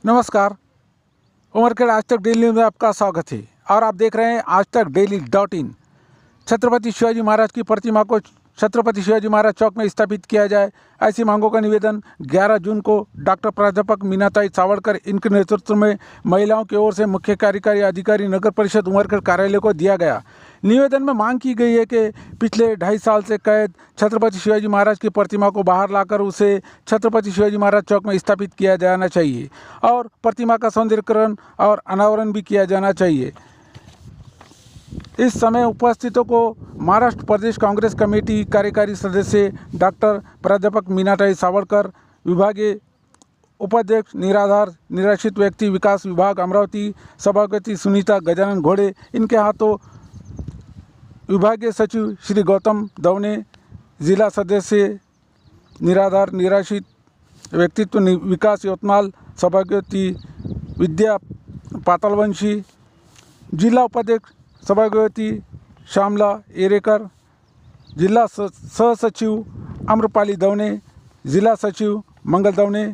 नमस्कार। उमरखेड़ आज तक डेली न्यूज़ में आपका स्वागत है और आप देख रहे हैं आज तक डेली.in। छत्रपति शिवाजी महाराज की प्रतिमा को छत्रपति शिवाजी महाराज चौक में स्थापित किया जाए, ऐसी मांगों का निवेदन 11 जून को डॉक्टर प्राध्यापक मीनाताई सावड़कर इनके नेतृत्व में महिलाओं की ओर से मुख्य कार्यकारी अधिकारी नगर परिषद उमरखेड़ कार्यालय को दिया गया। निवेदन में मांग की गई है कि पिछले 2.5 साल से कैद छत्रपति शिवाजी महाराज की प्रतिमा को बाहर लाकर उसे छत्रपति शिवाजी महाराज चौक में स्थापित किया जाना चाहिए और प्रतिमा का सौंदर्यीकरण और अनावरण भी किया जाना चाहिए। इस समय उपस्थितों को महाराष्ट्र प्रदेश कांग्रेस कमेटी कार्यकारी सदस्य डॉक्टर प्राध्यापक मीनाताई सावड़कर, विभागीय उपाध्यक्ष निराधार निराश्रित व्यक्ति विकास विभाग अमरावती सभापति सुनीता गजानन घोड़े, इनके हाथों विभागीय सचिव श्री गौतम दवने, जिला सदस्य निराधार निराश्रित व्यक्तित्व विकास यवतमाल सभापति विद्या पातालवंशी, जिला उपाध्यक्ष सभापति श्यामला एरेकर, जिला सहसचिव आम्रपाली दवने, जिला सचिव मंगल दवने,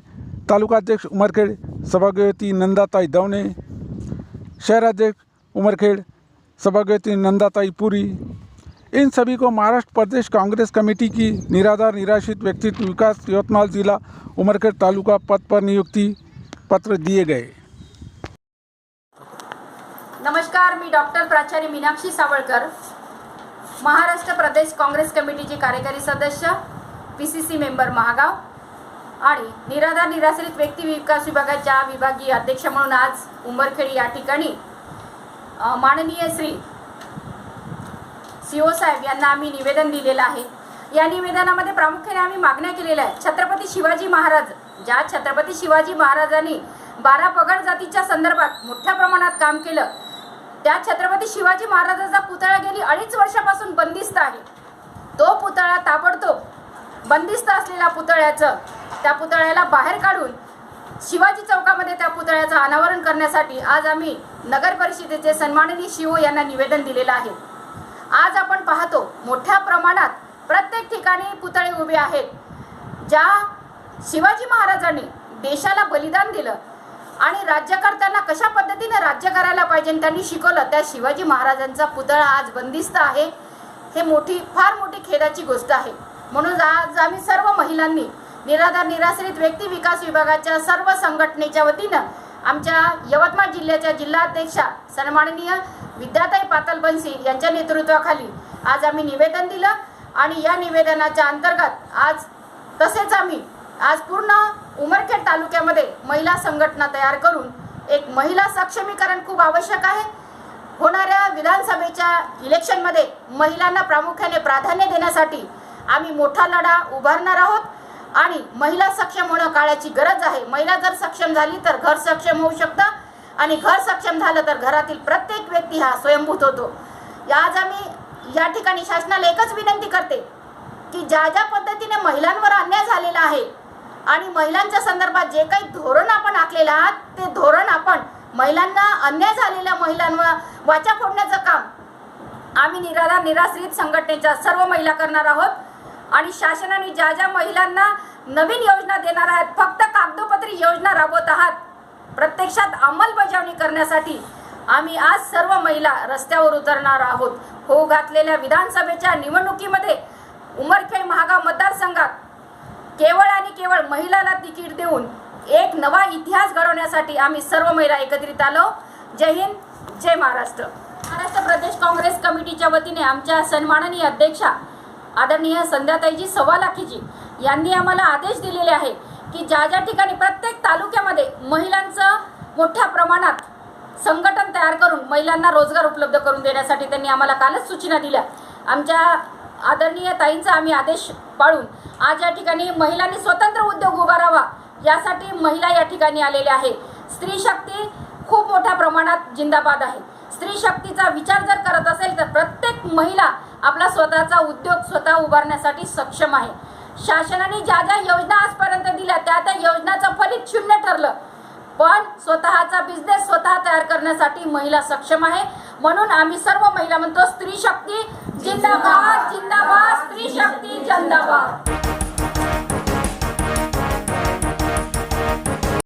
तालुकाध्यक्ष उमरखेड़ सभापति नंदाताई दवने, शहराध्यक्ष उमरखेड़ सभापति नंदाताई पुरी, इन सभी को महाराष्ट्र प्रदेश कांग्रेस कमेटी की निराधार निराश्रित व्यक्तित्व विकास यवतमाल जिला उमरखेड़ तालुका पद पर नियुक्ति पत्र दिए गए। नमस्कार, मी डॉक्टर प्राचार्य मीनाक्षी सावळकर, महाराष्ट्र प्रदेश काँग्रेस कमिटीचे कार्यकारी सदस्य, पीसीसी मेंबर महागाव आणि निराधार निराश्रित व्यक्ती विकास विभागाच्या विभागीय अध्यक्ष म्हणून आज उमरखेड या ठिकाणी माननीय श्री सीओ साहेब यांना आम्ही निवेदन दिलेलं आहे। या निवेदनामध्ये प्रामुख्याने आम्ही मागण्या केलेल्या आहेत। छत्रपती शिवाजी महाराज, ज्या छत्रपती शिवाजी महाराजांनी 12 पगड जातीच्या संदर्भात मोठ्या प्रमाणात काम केलं, त्या छत्रपती शिवाजी महाराजांचा पुतळा गेली 2.5 वर्षापासून बंदिस्त आहे। तो पुतळा ताबडतोब बंदिस्त असलेल्या त्या पुतळ्याला बाहेर काढून शिवाजी चौकामध्ये त्या पुतळ्याचं अनावरण करण्यासाठी आज आम्ही नगर परिषदेचे सन्माननीय सीओ यांना निवेदन दिलेलं आहे। आज आपण पाहतो मोठ्या प्रमाणात प्रत्येक ठिकाणी पुतळे उभे आहेत। ज्या शिवाजी महाराजांनी देशाला बलिदान दिलं आणि राज्यकर्त्यांना कशा पद्धतीने राज्य करायला पाहिजे त्यांनी शिकवलं, त्या शिवाजी महाराजांचा पुतळा आज बंदिस्त आहे। हे फार मोठी खेदाची गोष्ट आहे। म्हणून आज आम्ही सर्व महिलांनी निराधार निराश्रित व्यक्ती विकास विभागाच्या सर्व संघटनेच्या वतीनं आमच्या यवतमाळ जिल्ह्याच्या जिल्हाध्यक्षा सन्माननीय विद्याताई पातालवंशी यांच्या नेतृत्वाखाली आज आम्ही निवेदन दिलं आणि या निवेदनाच्या अंतर्गत तसेच आम्ही आज पूर्ण उमरखेड तालुक्यामध्ये महिला संघटना तयार करून एक महिला सक्षमीकरण खूप आवश्यक आहे। होणाऱ्या विधानसभेच्या इलेक्शनमध्ये महिलांना प्रामुख्याने प्राधान्य देण्यासाठी आम्ही मोठा लढा उभारणार आहोत आणि महिला सक्षम होणं काळाची गरज आहे। महिला जर सक्षम झाली तर घर सक्षम होऊ शकतं आणि घर सक्षम झालं तर घरातील प्रत्येक व्यक्ती हा स्वयंभूत होतो। आज आम्ही या ठिकाणी शासनाला एकच विनंती करते की ज्या पद्धतीने महिलांवर अन्याय झालेला आहे आणि महिलांच्या संदर्भात जे काही धोरण आपण आखलेलं आहात, ते धोरण आपण महिलांना अन्याय झालेल्या महिलांवर वाचा फोडण्याचं काम आम्ही निराधार निराश्रित संघटनेच्या सर्व महिला करणार आहोत आणि शासनाने ज्या महिलांना नवीन योजना देणार आहेत, फक्त कागदोपत्री योजना राबवत आहात, प्रत्यक्षात अंमलबजावणी करण्यासाठी आम्ही आज सर्व महिला रस्त्यावर उतरणार आहोत। हो घातलेल्या विधानसभेच्या निवडणुकीमध्ये उमरखेड महागाव मतदारसंघात केवळ आणि केवळ महिलांना तिकीट देऊन एक नवा इतिहास घडवण्यासाठी आम्ही सर्व महिला एकत्रित आलो। जय हिंद, जय महाराष्ट्र। महाराष्ट्र प्रदेश काँग्रेस कमिटीच्या वतीने आमच्या सन्माननीय अध्यक्षा आदरणीय संध्याताईजी सवालाखीजी यांनी आम्हाला आदेश दिलेले आहे की ज्या ठिकाणी प्रत्येक तालुक्यामध्ये महिलांचं मोठ्या प्रमाणात संघटन तयार करून महिलांना रोजगार उपलब्ध करून देण्यासाठी त्यांनी आम्हाला कालच सूचना दिल्या। आमच्या आदरणीय ताईंचा आम्ही आदेश पाळून आज या ठिकाणी महिलांनी स्वतंत्र उद्योग उभारावा यासाठी महिला या ठिकाणी आलेल्या आहे। स्त्री शक्ती खूप मोठ्या प्रमाणात जिंदाबाद आहे। स्त्री शक्तीचा विचार जर करत असेल तर प्रत्येक महिला आपला स्वतःचा उद्योग स्वतः उभारण्यासाठी सक्षम आहे। शासनाने ज्या योजना आजपर्यंत दिल्या त्या योजनाचं फलित शून्य ठरलं, पण स्वतःचा बिझनेस स्वतः तयार करण्यासाठी महिला सक्षम आहे। म्हणून आम्ही सर्व महिला म्हणतो, स्त्री शक्ती जिंदाबाद, जिंदाबाद, स्त्री शक्ती जिंदाबाद।